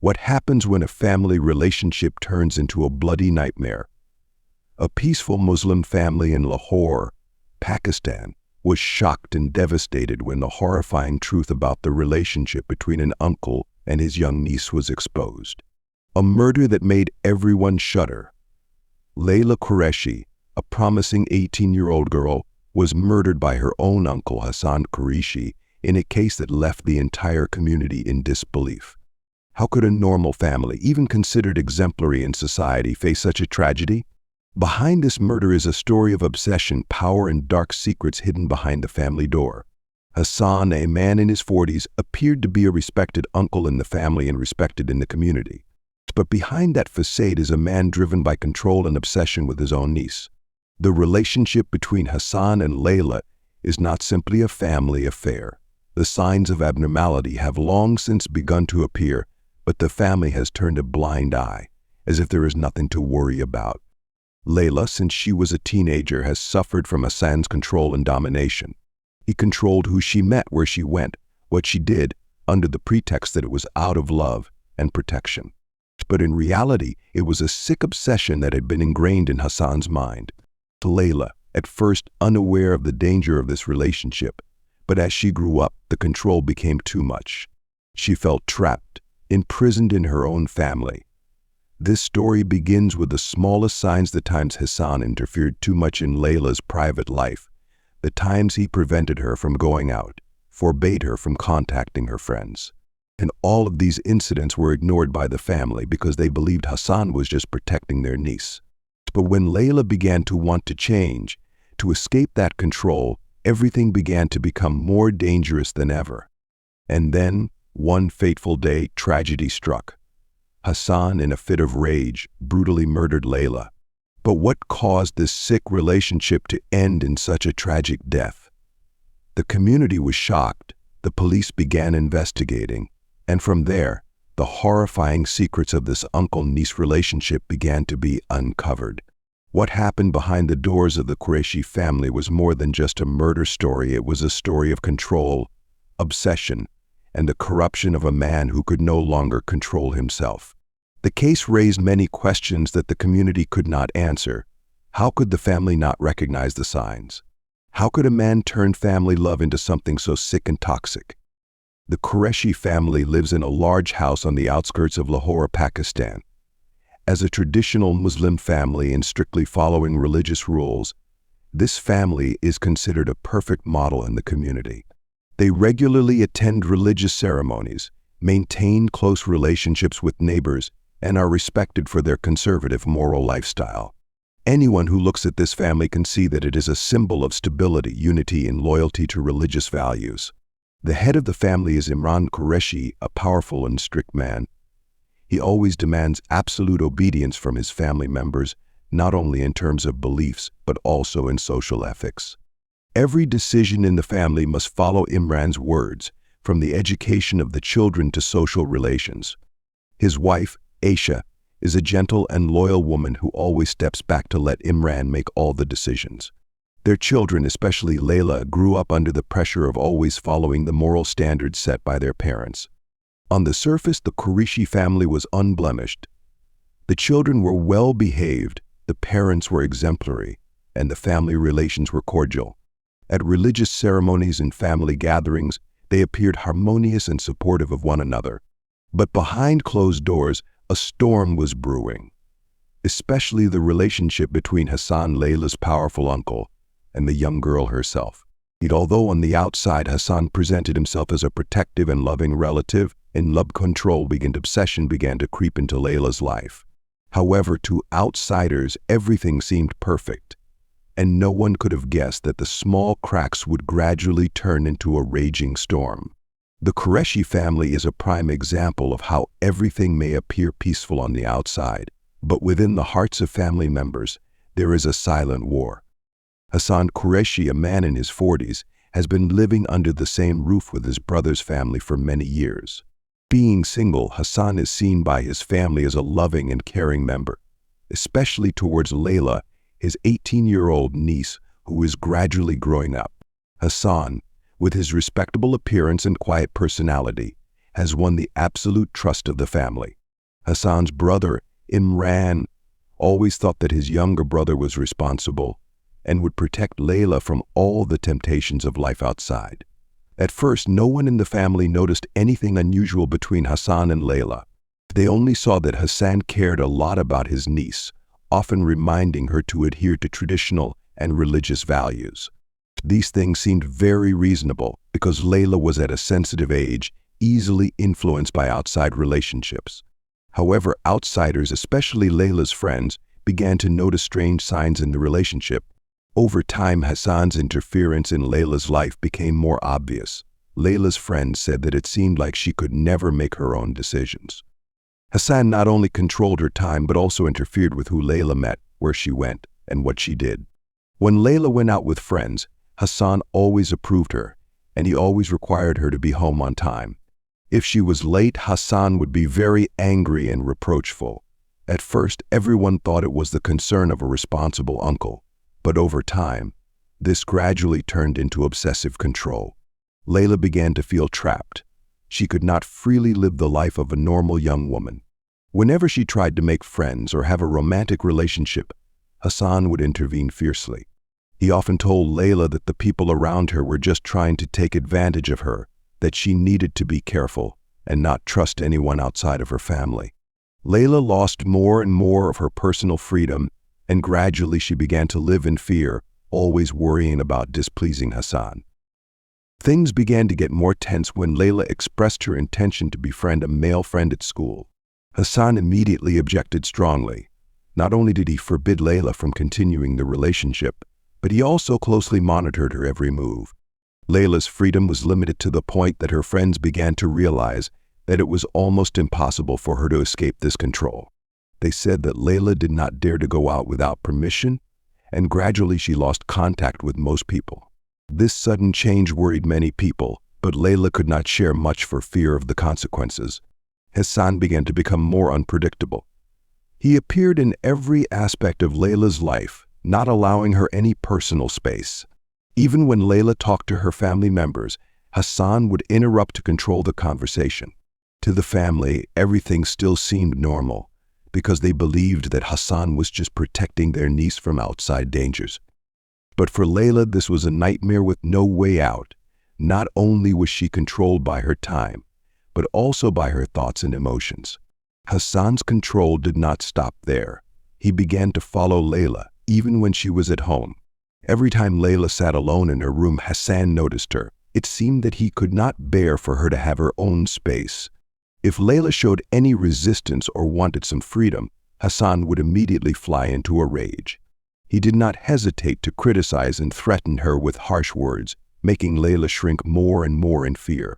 What happens when a family relationship turns into a bloody nightmare? A peaceful Muslim family in Lahore, Pakistan, was shocked and devastated when the horrifying truth about the relationship between an uncle and his young niece was exposed. A murder that made everyone shudder. Layla Qureshi, a promising 18-year-old girl, was murdered by her own uncle Hassan Qureshi in a case that left the entire community in disbelief. How could a normal family, even considered exemplary in society, face such a tragedy? Behind this murder is a story of obsession, power, and dark secrets hidden behind the family door. Hassan, a man in his 40s, appeared to be a respected uncle in the family and respected in the community. But behind that facade is a man driven by control and obsession with his own niece. The relationship between Hassan and Leila is not simply a family affair. The signs of abnormality have long since begun to appear, but the family has turned a blind eye, as if there is nothing to worry about. Leila, since she was a teenager, has suffered from Hassan's control and domination. He controlled who she met, where she went, what she did, under the pretext that it was out of love and protection. But in reality, it was a sick obsession that had been ingrained in Hassan's mind. Leila, at first unaware of the danger of this relationship, but as she grew up, the control became too much. She felt trapped, imprisoned in her own family. This story begins with the smallest signs: the times Hassan interfered too much in Leila's private life, the times he prevented her from going out, forbade her from contacting her friends. And all of these incidents were ignored by the family because they believed Hassan was just protecting their niece. But when Leila began to want to change, to escape that control, everything began to become more dangerous than ever. And then, one fateful day, tragedy struck. Hassan, in a fit of rage, brutally murdered Leila. But what caused this sick relationship to end in such a tragic death? The community was shocked. The police began investigating. And from there, the horrifying secrets of this uncle-niece relationship began to be uncovered. What happened behind the doors of the Qureshi family was more than just a murder story. It was a story of control, obsession, and the corruption of a man who could no longer control himself. The case raised many questions that the community could not answer. How could the family not recognize the signs? How could a man turn family love into something so sick and toxic? The Qureshi family lives in a large house on the outskirts of Lahore, Pakistan. As a traditional Muslim family and strictly following religious rules, this family is considered a perfect model in the community. They regularly attend religious ceremonies, maintain close relationships with neighbors, and are respected for their conservative moral lifestyle. Anyone who looks at this family can see that it is a symbol of stability, unity, and loyalty to religious values. The head of the family is Imran Qureshi, a powerful and strict man. He always demands absolute obedience from his family members, not only in terms of beliefs, but also in social ethics. Every decision in the family must follow Imran's words, from the education of the children to social relations. His wife, Aisha, is a gentle and loyal woman who always steps back to let Imran make all the decisions. Their children, especially Leila, grew up under the pressure of always following the moral standards set by their parents. On the surface, the Qureshi family was unblemished. The children were well behaved, the parents were exemplary, and the family relations were cordial. At religious ceremonies and family gatherings, they appeared harmonious and supportive of one another. But behind closed doors, a storm was brewing, especially the relationship between Hassan, Leila's powerful uncle, and the young girl herself. Although on the outside Hassan presented himself as a protective and loving relative, in love control obsession began to creep into Leila's life. However, to outsiders, everything seemed perfect, and no one could have guessed that the small cracks would gradually turn into a raging storm. The Qureshi family is a prime example of how everything may appear peaceful on the outside, but within the hearts of family members, there is a silent war. Hassan Qureshi, a man in his 40s, has been living under the same roof with his brother's family for many years. Being single, Hassan is seen by his family as a loving and caring member, especially towards Leila, his 18-year-old niece, who is gradually growing up. Hassan, with his respectable appearance and quiet personality, has won the absolute trust of the family. Hassan's brother, Imran, always thought that his younger brother was responsible and would protect Layla from all the temptations of life outside. At first, no one in the family noticed anything unusual between Hassan and Layla. They only saw that Hassan cared a lot about his niece, often reminding her to adhere to traditional and religious values. These things seemed very reasonable because Layla was at a sensitive age, easily influenced by outside relationships. However, outsiders, especially Layla's friends, began to notice strange signs in the relationship. Over time, Hassan's interference in Layla's life became more obvious. Layla's friends said that it seemed like she could never make her own decisions. Hassan not only controlled her time but also interfered with who Layla met, where she went, and what she did. When Layla went out with friends, Hassan always approved her, and he always required her to be home on time. If she was late, Hassan would be very angry and reproachful. At first, everyone thought it was the concern of a responsible uncle, but over time, this gradually turned into obsessive control. Layla began to feel trapped. She could not freely live the life of a normal young woman. Whenever she tried to make friends or have a romantic relationship, Hassan would intervene fiercely. He often told Layla that the people around her were just trying to take advantage of her, that she needed to be careful and not trust anyone outside of her family. Layla lost more and more of her personal freedom, and gradually she began to live in fear, always worrying about displeasing Hassan. Things began to get more tense when Layla expressed her intention to befriend a male friend at school. Hassan immediately objected strongly. Not only did he forbid Layla from continuing the relationship, but he also closely monitored her every move. Layla's freedom was limited to the point that her friends began to realize that it was almost impossible for her to escape this control. They said that Layla did not dare to go out without permission, and gradually she lost contact with most people. This sudden change worried many people, but Layla could not share much for fear of the consequences. Hassan began to become more unpredictable. He appeared in every aspect of Layla's life, not allowing her any personal space. Even when Layla talked to her family members, Hassan would interrupt to control the conversation. To the family, everything still seemed normal, because they believed that Hassan was just protecting their niece from outside dangers. But for Layla, this was a nightmare with no way out. Not only was she controlled by her time, but also by her thoughts and emotions. Hassan's control did not stop there. He began to follow Layla, even when she was at home. Every time Layla sat alone in her room, Hassan noticed her. It seemed that he could not bear for her to have her own space. If Layla showed any resistance or wanted some freedom, Hassan would immediately fly into a rage. He did not hesitate to criticize and threaten her with harsh words, making Layla shrink more and more in fear.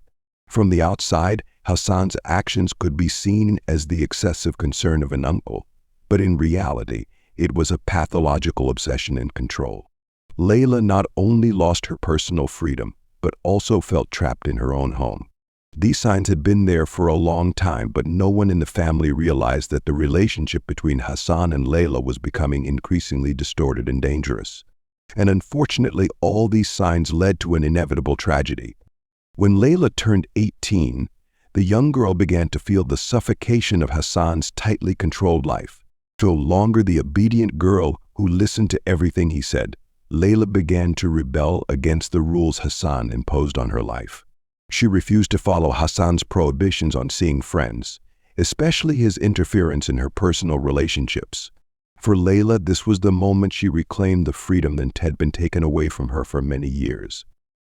From the outside, Hassan's actions could be seen as the excessive concern of an uncle, but in reality, it was a pathological obsession and control. Layla not only lost her personal freedom, but also felt trapped in her own home. These signs had been there for a long time, but no one in the family realized that the relationship between Hassan and Layla was becoming increasingly distorted and dangerous. And unfortunately, all these signs led to an inevitable tragedy. When Layla turned 18, the young girl began to feel the suffocation of Hassan's tightly controlled life. No longer the obedient girl who listened to everything he said, Layla began to rebel against the rules Hassan imposed on her life. She refused to follow Hassan's prohibitions on seeing friends, especially his interference in her personal relationships. For Layla, this was the moment she reclaimed the freedom that had been taken away from her for many years.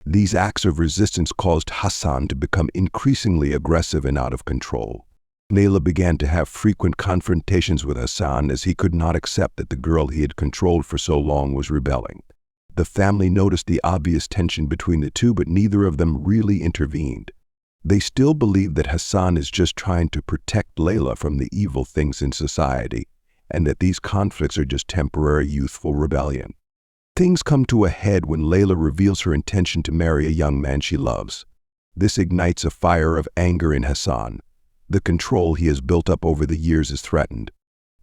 These acts of resistance caused Hassan to become increasingly aggressive and out of control. Layla began to have frequent confrontations with Hassan as he could not accept that the girl he had controlled for so long was rebelling. The family noticed the obvious tension between the two, but neither of them really intervened. They still believed that Hassan is just trying to protect Layla from the evil things in society, and that these conflicts are just temporary youthful rebellion. Things come to a head when Layla reveals her intention to marry a young man she loves. This ignites a fire of anger in Hassan. The control he has built up over the years is threatened.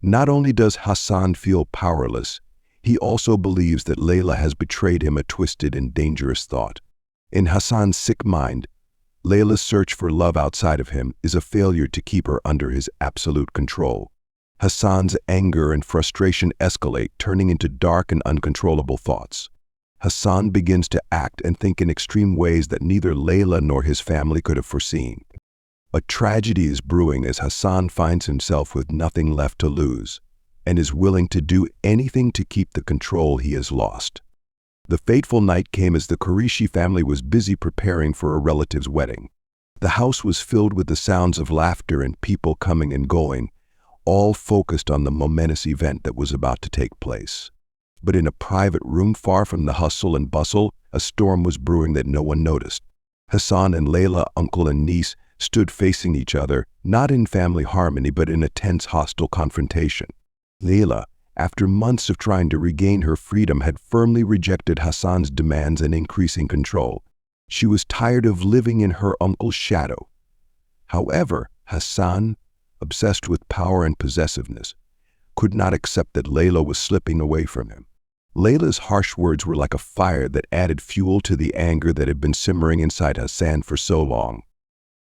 Not only does Hassan feel powerless, he also believes that Layla has betrayed him, a twisted and dangerous thought. In Hassan's sick mind, Layla's search for love outside of him is a failure to keep her under his absolute control. Hassan's anger and frustration escalate, turning into dark and uncontrollable thoughts. Hassan begins to act and think in extreme ways that neither Layla nor his family could have foreseen. A tragedy is brewing as Hassan finds himself with nothing left to lose and is willing to do anything to keep the control he has lost. The fateful night came as the Qureshi family was busy preparing for a relative's wedding. The house was filled with the sounds of laughter and people coming and going, all focused on the momentous event that was about to take place. But in a private room far from the hustle and bustle, a storm was brewing that no one noticed. Hassan and Layla, uncle and niece, stood facing each other, not in family harmony but in a tense, hostile confrontation. Layla, after months of trying to regain her freedom, had firmly rejected Hassan's demands and increasing control. She was tired of living in her uncle's shadow. However, Hassan, obsessed with power and possessiveness, could not accept that Layla was slipping away from him. Layla's harsh words were like a fire that added fuel to the anger that had been simmering inside Hassan for so long.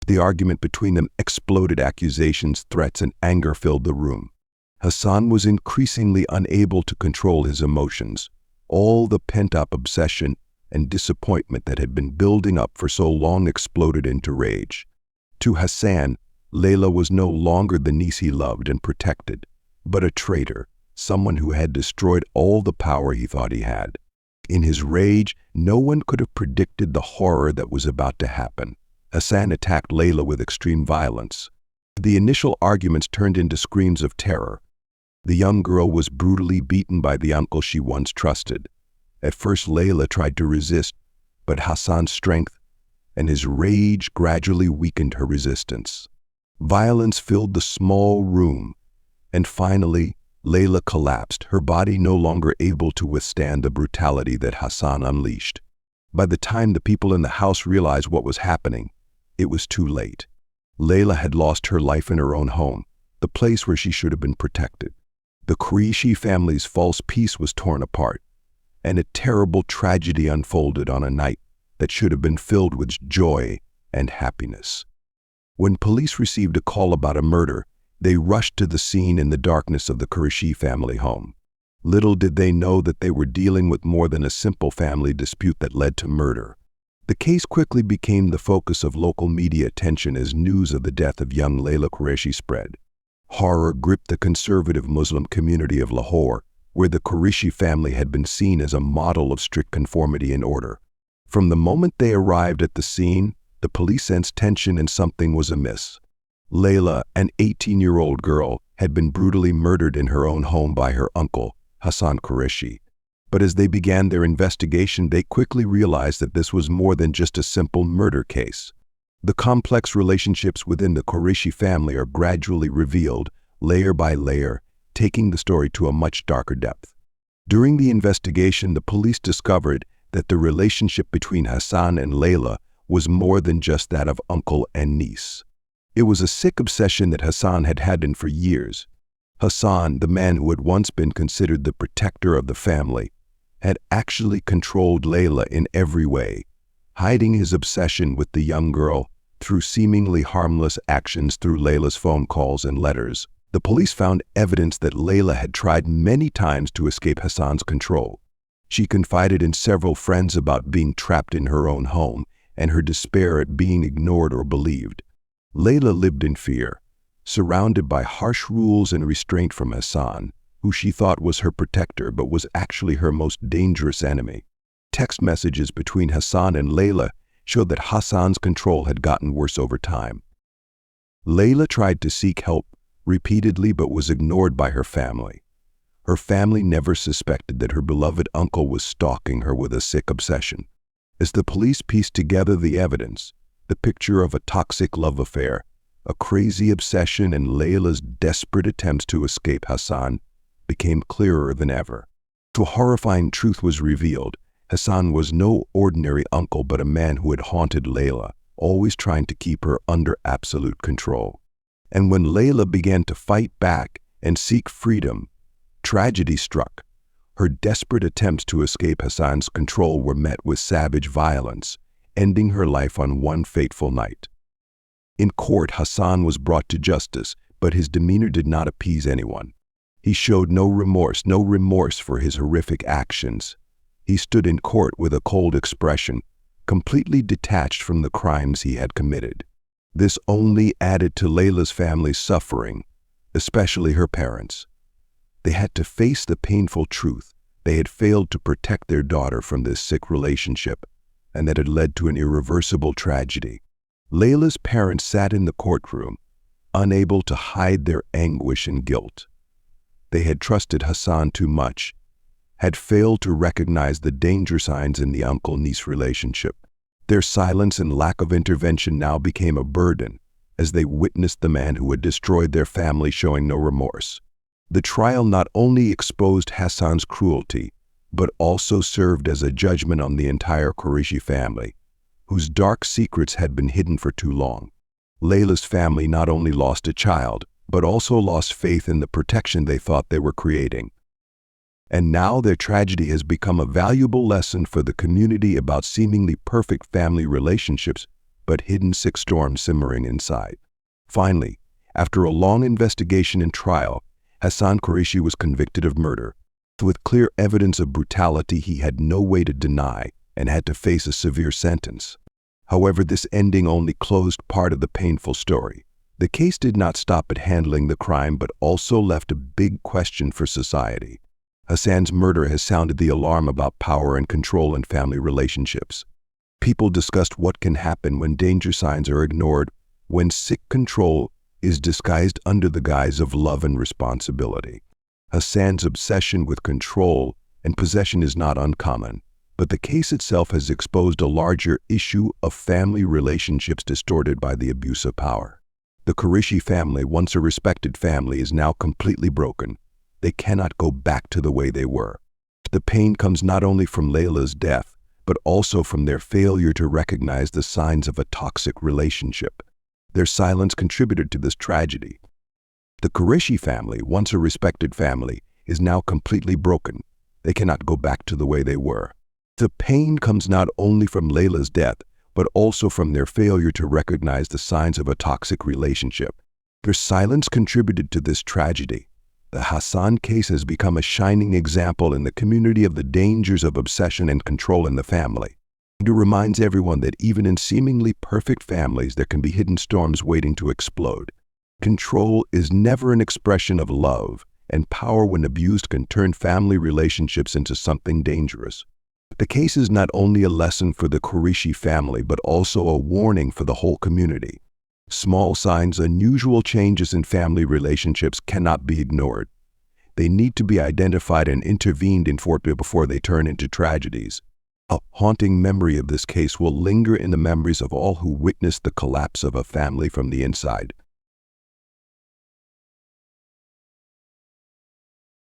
The argument between them exploded. Accusations, threats, and anger filled the room. Hassan was increasingly unable to control his emotions. All the pent-up obsession and disappointment that had been building up for so long exploded into rage. To Hassan, Layla was no longer the niece he loved and protected, but a traitor, someone who had destroyed all the power he thought he had. In his rage, no one could have predicted the horror that was about to happen. Hassan attacked Layla with extreme violence. The initial arguments turned into screams of terror. The young girl was brutally beaten by the uncle she once trusted. At first, Layla tried to resist, but Hassan's strength and his rage gradually weakened her resistance. Violence filled the small room, and finally, Layla collapsed, her body no longer able to withstand the brutality that Hassan unleashed. By the time the people in the house realized what was happening, it was too late. Layla had lost her life in her own home, the place where she should have been protected. The Qureshi family's false peace was torn apart, and a terrible tragedy unfolded on a night that should have been filled with joy and happiness. When police received a call about a murder, they rushed to the scene in the darkness of the Qureshi family home. Little did they know that they were dealing with more than a simple family dispute that led to murder. The case quickly became the focus of local media attention as news of the death of young Layla Qureshi spread. Horror gripped the conservative Muslim community of Lahore, where the Qureshi family had been seen as a model of strict conformity and order. From the moment they arrived at the scene, the police sensed tension and something was amiss. Layla, an 18-year-old girl, had been brutally murdered in her own home by her uncle, Hassan Qureshi. But as they began their investigation, they quickly realized that this was more than just a simple murder case. The complex relationships within the Qureshi family are gradually revealed, layer by layer, taking the story to a much darker depth. During the investigation, the police discovered that the relationship between Hassan and Layla was more than just that of uncle and niece. It was a sick obsession that Hassan had had for years. Hassan, the man who had once been considered the protector of the family, had actually controlled Layla in every way, hiding his obsession with the young girl through seemingly harmless actions through Layla's phone calls and letters. The police found evidence that Layla had tried many times to escape Hassan's control. She confided in several friends about being trapped in her own home and her despair at being ignored or believed. Layla lived in fear, surrounded by harsh rules and restraint from Hassan, who she thought was her protector but was actually her most dangerous enemy. Text messages between Hassan and Layla showed that Hassan's control had gotten worse over time. Layla tried to seek help repeatedly but was ignored by her family. Her family never suspected that her beloved uncle was stalking her with a sick obsession. As the police pieced together the evidence, the picture of a toxic love affair, a crazy obsession, and Layla's desperate attempts to escape Hassan became clearer than ever. A horrifying truth was revealed. Hassan was no ordinary uncle but a man who had haunted Layla, always trying to keep her under absolute control. And when Layla began to fight back and seek freedom, tragedy struck. Her desperate attempts to escape Hassan's control were met with savage violence, ending her life on one fateful night. In court, Hassan was brought to justice, but his demeanor did not appease anyone. He showed no remorse for his horrific actions. He stood in court with a cold expression, completely detached from the crimes he had committed. This only added to Layla's family's suffering, especially her parents. They had to face the painful truth. They had failed to protect their daughter from this sick relationship, and that had led to an irreversible tragedy. Layla's parents sat in the courtroom, unable to hide their anguish and guilt. They had trusted Hassan too much, had failed to recognize the danger signs in the uncle-niece relationship. Their silence and lack of intervention now became a burden as they witnessed the man who had destroyed their family showing no remorse. The trial not only exposed Hassan's cruelty, but also served as a judgment on the entire Qureshi family, whose dark secrets had been hidden for too long. Layla's family not only lost a child, but also lost faith in the protection they thought they were creating. And now their tragedy has become a valuable lesson for the community about seemingly perfect family relationships, but hidden sick storms simmering inside. Finally, after a long investigation and trial, Hassan Qureshi was convicted of murder. With clear evidence of brutality he had no way to deny and had to face a severe sentence. However, this ending only closed part of the painful story. The case did not stop at handling the crime, but also left a big question for society. Hassan's murder has sounded the alarm about power and control in family relationships. People discussed what can happen when danger signs are ignored, when sick control is disguised under the guise of love and responsibility. Hassan's obsession with control and possession is not uncommon, but the case itself has exposed a larger issue of family relationships distorted by the abuse of power. The Qureshi family, once a respected family, is now completely broken. They cannot go back to the way they were. The pain comes not only from Layla's death, but also from their failure to recognize the signs of a toxic relationship. Their silence contributed to this tragedy. The Qureshi family, once a respected family, is now completely broken. They cannot go back to the way they were. The pain comes not only from Layla's death, but also from their failure to recognize the signs of a toxic relationship. Their silence contributed to this tragedy. The Hassan case has become a shining example in the community of the dangers of obsession and control in the family. It reminds everyone that even in seemingly perfect families, there can be hidden storms waiting to explode. Control is never an expression of love, and power, when abused, can turn family relationships into something dangerous. The case is not only a lesson for the Qureshi family, but also a warning for the whole community. Small signs, unusual changes in family relationships cannot be ignored. They need to be identified and intervened in before they turn into tragedies. A haunting memory of this case will linger in the memories of all who witnessed the collapse of a family from the inside.